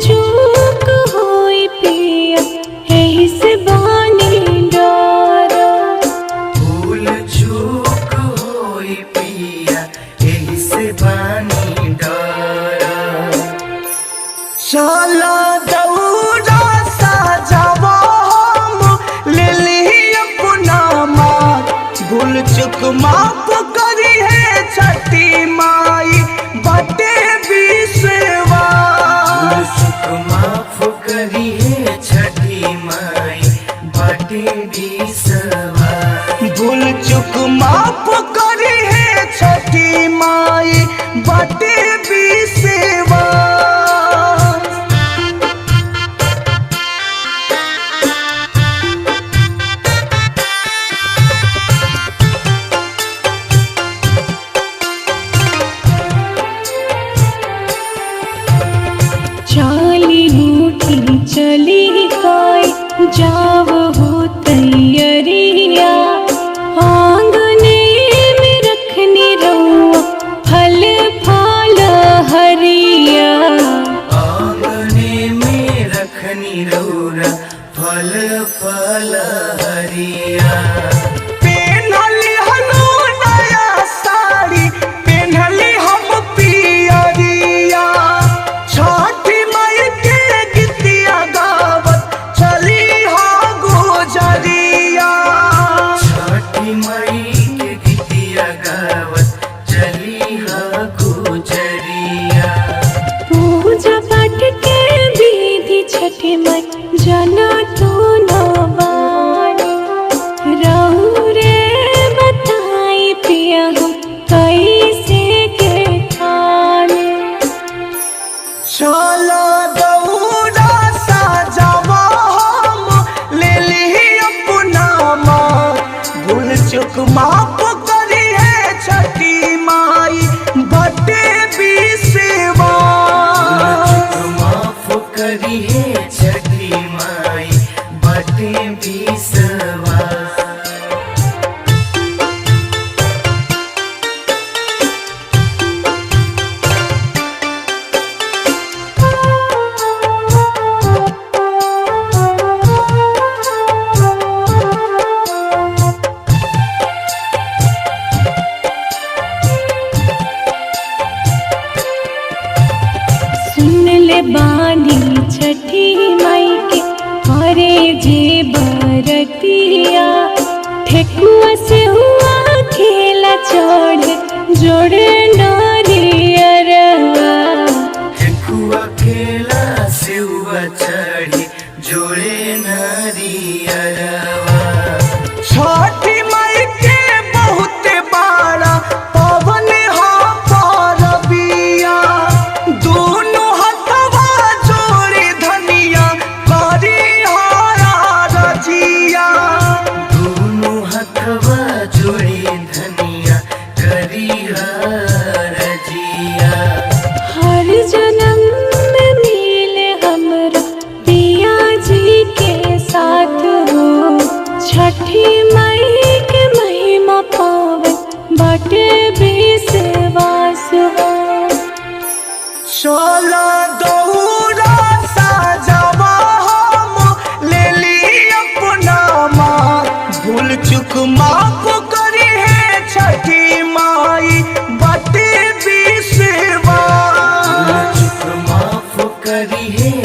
चूक होई पिया एही से बानी डरा। भूल चूक होई पिया एही से बानी डरा। चला दौड़ा सजावा हम ले ली अपना माँ। भूल चुक माफ करी है छठी माई बाटे बिसवा। भूल चूक माफ करी है छठी माई बाटे बिसवा। भूल चुक माफ करी है छठी माई बाटे बिसवा। चाली रूठी चली काई जाव हो तैयरिया। आंगने में रखनी रउआ फल फल हरिया। आंगने में रखनी रौरा फल फल हरिया। पेन्हली हनु नया साड़ी पेन्हली हम पियरिया। छठी माई के गीतिया गावत चली हा गुजरिया। छठी माई के गीतिया गावत चली हा गुजरिया। पूजा पाठ के विधि छठी माई जना तो न बानी। रहू रे बताई पिया हम कैसे के खाने। चला दौड़ा सजावा हम ले ली अपना माँ। भूल चुक माफ करी है छठी माई बटे बिसवा। माफ करी है छठी माई बाटे बिसवा। सुन ले बानी छठी माई के अरे जे बरतिया। ठेकुआ से हुआ खेला चढ़ जोड़े नारियरवा। ठेकुआ खेला सेउआ चढ़ी जोड़े नारियरवा। छठी माई के बहुत बड़ा पवन हा परबिया। दोनों हथवा जोड़ी धनिया करी हारा रजिया। दोनों हथवा जोड़ी धनिया करी रजिया। हर जन्म में मिले हमरा पिया जी के साथ हो। छठी माई के महिमा पावन बाटे विश्वास हो। चला दौड़ा सजावा हम ले ली अपना माँ। भूल चुक माफ करी है छठी माई बटे बिसवा। भूल चूक माफ करी है